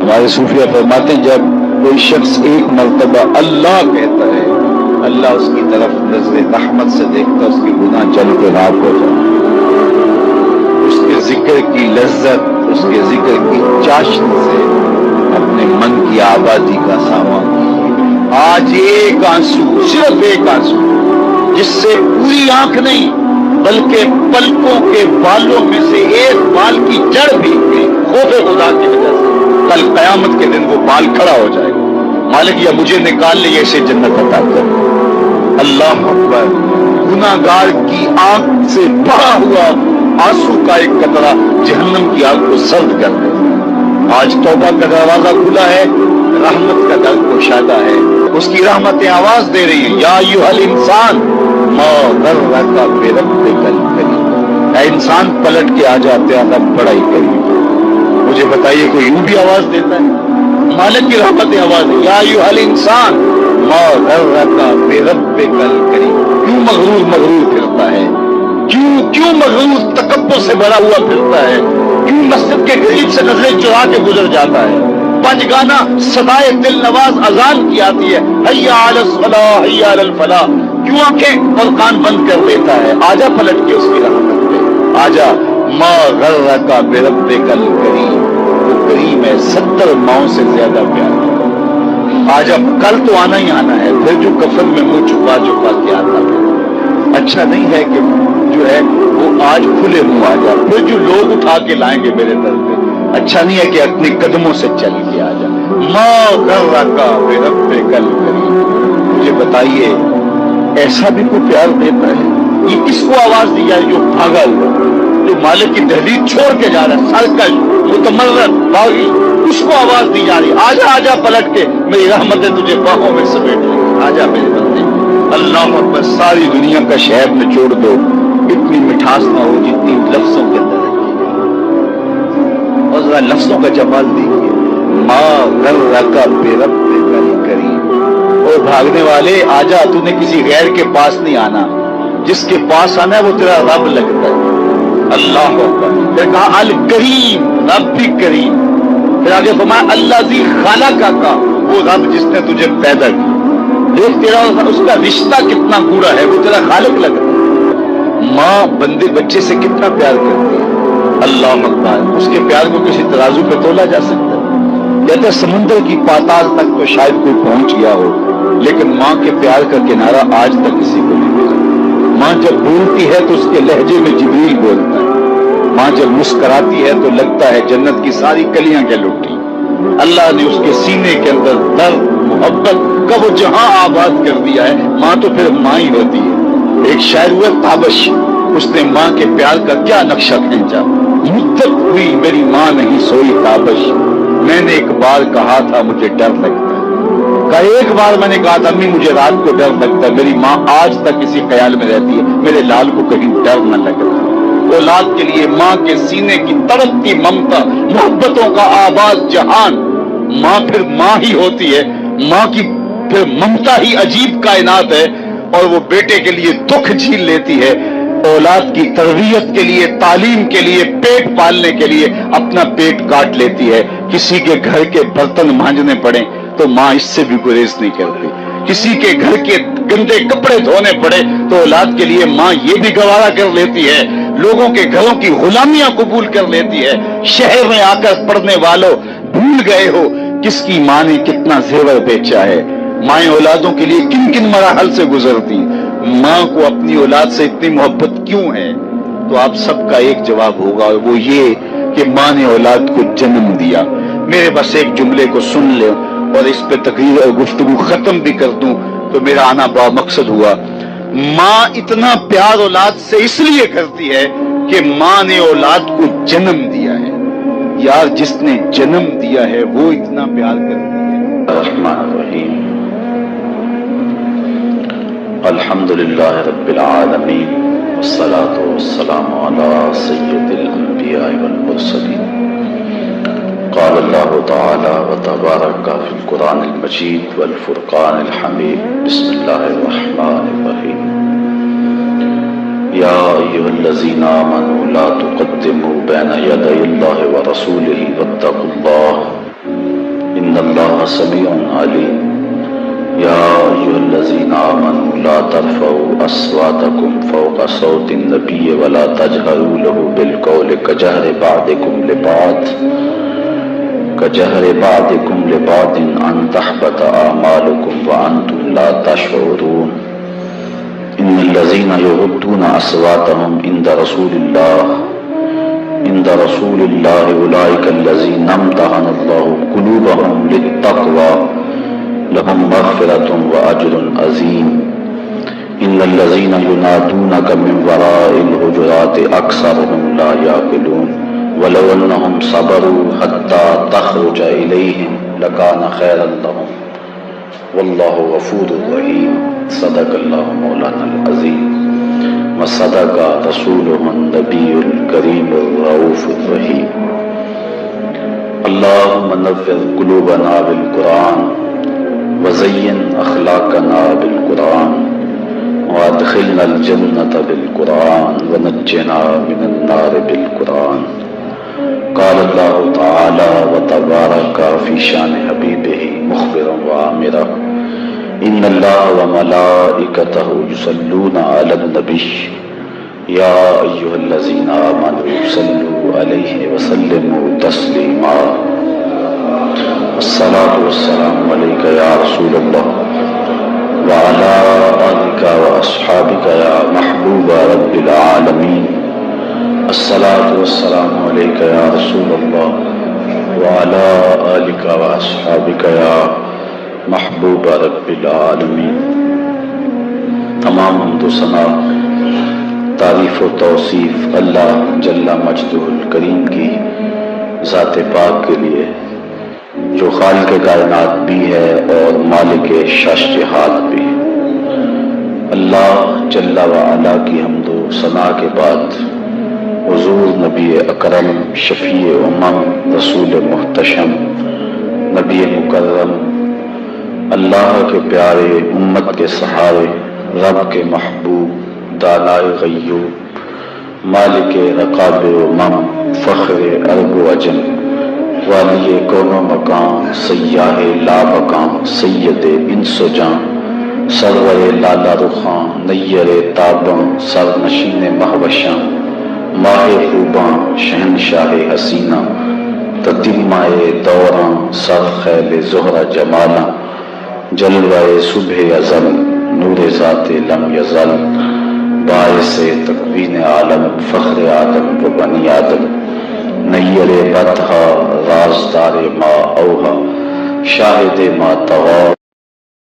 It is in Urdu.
ہمارے صوفیہ فرماتے ہیں جب کوئی شخص ایک مرتبہ اللہ کہتا ہے، اللہ اس کی طرف نظر رحمت سے دیکھتا، اس کے گناہ جل کے راک ہو جائے، اس کے ذکر کی لذت، اس کے ذکر کی چاشن سے اپنے من کی آبادی کا سامان کیجیے۔ آج ایک آنسو، صرف ایک آنسو، جس سے پوری آنکھ نہیں بلکہ پلکوں کے بالوں میں سے ایک بال کی جڑ بھی گئی خوف خدا کی وجہ سے، کل قیامت کے دن وہ بال کھڑا ہو جائے گا، مالک یا مجھے نکال لے، اسے جنت عطا کر۔ اللہ اکبر۔ گناہگار کی آنکھ سے بہا ہوا آنسو کا ایک قطرہ جہنم کی آگ کو سرد کر دے۔ آج توبہ کا دروازہ کھلا ہے، رحمت کا در گشادہ ہے، اس کی رحمتیں آواز دے رہی ہیں، یا ایھا الانسان ما غرک بربک الکریم۔ اے انسان پلٹ کے آ جاتے ہیں، رب بڑا ہی کریم۔ مجھے بتائیے کوئی یوں بھی آواز دیتا ہے؟ مالک کی رحمتیں آواز ہے، یا ایھا الانسان ما غرک بربک الکریم۔ کیوں مغرور پھرتا ہے؟ کیوں مغرور تکبر سے بھرا ہوا پھرتا ہے؟ کیوں مسجد کے قریب سے نظریں چرا کے گزر جاتا ہے؟ پنجگانہ صدائے دل نواز اذان کی آتی ہے، حی علی الصلاۃ حی علی الفلاح، کیوں آنکھیں اور کان بند کر لیتا ہے؟ آجا پلٹ کے اس کی رحمت پہ آجا۔ ما غرک بربک الکریم، وہ کریم ہے، 70 ماؤں سے زیادہ پیارا۔ آج اب کل تو آنا ہی آنا ہے، پھر جو کفن میں منہ چھپا کے آتا ہے، اچھا نہیں ہے کہ جو ہے وہ آج کھلے منہ آ جا، پھر جو لوگ اٹھا کے لائیں گے میرے در پہ، اچھا نہیں ہے کہ اپنے قدموں سے چل کے آ جا۔ ما غرک بربک الکریم۔ مجھے بتائیے ایسا بھی کوئی پیار دیتا ہے؟ یہ کس کو آواز دی جائے؟ جو بھاگا ہوا، جو مالک کی دہلیز چھوڑ کے جا رہا ہے، سرکش متمرد باغی، اس کو آواز دی جا رہی، آجا پلٹ کے، میری رحمتیں تجھے باہوں میں سمیٹ لیں، آجا میرے بندے۔ اللہ اکبر۔ ساری دنیا کا شہد نچوڑ دو، اتنی مٹھاس نہ ہو جتنی لفظوں کے اندر رکھی ہے، اور ذرا لفظوں کا جمال دیکھیے، ما غرک بربک الکریم۔ اور بھاگنے والے آجا، تو نے کسی غیر کے پاس نہیں آنا، جس کے پاس آنا ہے وہ تیرا رب لگتا ہے۔ اللہ اکبر۔ پھر کہا الکریم، رب بھی کریم۔ پھر آگے فرمایا الذی خلقک کا، وہ رب جس نے تجھے پیدا کیا۔ دیکھ تیرا اس کا رشتہ کتنا گوڑا ہے، وہ تیرا خالق لگتا ہے۔ ماں بندے بچے سے کتنا پیار کرتی ہے، اللہ اکبر۔ اس کے پیار کو کسی ترازو پہ تولا جا سکتا ہے؟ کہتے سمندر کی پاتال تک تو شاید کوئی پہنچ گیا ہو، لیکن ماں کے پیار کا کنارہ آج تک کسی کو نہیں ملا۔ ماں جب بولتی ہے تو اس کے لہجے میں جبریل بولتا ہے، ماں جب مسکراتی ہے تو لگتا ہے جنت کی ساری کلیاں کے لٹی۔ اللہ نے اس کے سینے کے اندر درد محبت کا وہ جہاں آباد کر دیا ہے۔ ماں تو پھر ماں ہی ہوتی ہے۔ ایک شاعر ہوا تابش، اس نے ماں کے پیار کا کیا نقشہ کھینچا، مدت ہوئی میری ماں نہیں سوئی تابش، میں نے ایک بار کہا تھا مجھے ڈر لگتا ہے، ایک بار میں نے کہا تھا امی مجھے رات کو ڈر لگتا ہے، میری ماں آج تک اسی خیال میں رہتی ہے میرے لال کو کہیں ڈر نہ لگتا۔ اولاد کے لیے ماں کے سینے کی تڑپتی ممتا، محبتوں کا آباد جہان، ماں پھر ماں ہی ہوتی ہے۔ ماں کی پھر ممتا ہی عجیب کائنات ہے، اور وہ بیٹے کے لیے دکھ جھیل لیتی ہے، اولاد کی تربیت کے لیے، تعلیم کے لیے، پیٹ پالنے کے لیے اپنا پیٹ کاٹ لیتی ہے۔ کسی کے گھر کے برتن مانجنے پڑے تو ماں اس سے بھی گریز نہیں کرتی، کسی کے گھر کے گندے کپڑے دھونے پڑے تو اولاد کے لیے ماں یہ بھی گوارا کر لیتی ہے، لوگوں کے گھروں کی غلامیاں قبول کر لیتی ہے۔ شہر میں آ کر پڑھنے والوں بھول گئے ہو کس کی ماں نے کتنا زیور بیچا ہے، مائیں اولادوں کے لیے کن کن مراحل سے گزرتی، ماں کو اپنی اولاد سے اتنی محبت کیوں ہے؟ تو آپ سب کا ایک جواب ہوگا، وہ یہ کہ ماں نے اولاد کو جنم دیا۔ میرے بس ایک جملے کو سن لے اور اس پہ تقریر اور گفتگو ختم بھی کر دوں تو میرا آنا بڑا مقصد ہوا۔ ماں اتنا پیار اولاد سے اس لیے کرتی ہے کہ ماں نے اولاد کو جنم دیا ہے۔ یار جس نے جنم دیا ہے وہ اتنا پیار کرتی ہے۔ الرحمن الرحیم، الحمدللہ رب العالمین، والصلاة والسلام علی سید الانبیاء والمرسلین۔ قال اللہ تعالی وتبارک فی القرآن المجید والفرقان الحمید، بسم اللہ الرحمن الرحیم۔ یا ایھا الذین آمنوا لا تقدموا بین یدی اللہ ورسولہ واتقوا اللہ سميع عليم يا أيها الذين آمنوا لا ترفعوا أصواتكم فوق صوت النبي ولا تجهروا له بالقول كجهر بعضكم لبعض أن تحبط أعمالكم وأنتم لا تشعرون إن الذين يغضون أصواتهم عند رسول الله أولئك الذين امتحن الله قلوبهم للتقوى لهم مغفرة وأجر عظيم إن الذين ينادونك من وراء الحجرات أكثرهم لا يعقلون ولو أنهم صبروا حتى تخرج إليهم لكان خيرا لهم والله غفور رحيم صدق الله مولانا العظيم وصدق رسوله النبي الكريم الرؤوف الرحيم اللهم نور قلوبنا بالقرآن وزين أخلاقنا بالقرآن وادخلنا الجنة بالقرآن ونجنا من النار بالقرآن قال الله تعالى وتبارك في شان حبيبه مخبرا وآمرا إن الله وملائكته يصلون على النبي يا أيها الذين آمنوا صلوا عليه وسلموا تسليما الصلاة والسلام عليك يا رسول الله وعلى آلك وأصحابك يا محبوب رب العالمين الصلاة والسلام عليك يا رسول الله وعلى آلك وأصحابك يا محبوب رب العالمین۔ تمام حمد و ثنا تعریف و توصیف اللہ جل مجدہ الکریم کی ذات پاک کے لیے جو خالق کائنات بھی ہے اور مالک شاشجہات بھی ہے۔ اللہ جل وعلا کی حمد و ثنا کے بعد حضور نبی اکرم شفیع امم رسول محتشم نبی مکرم اللہ کے پیارے امت کے سہارے رب کے محبوب دانائے غیوب مالک رقاب امم فخر عرب و عجم والی کون و مکان سیاہ لا مکان سید انس و جان سرور لالا رخاں نیر تاباں سر نشین مہوشاں ماہ خوباں شہنشاہ حسینہ تتمائے دوراں سر خیل زہرہ جمالاں جلوہ صبح ازل نور ذات لم یزل باعث تکوین عالم فخر آدم و بنی آدم نیر بطحا رازدار ما اوہا شاہد ما طغا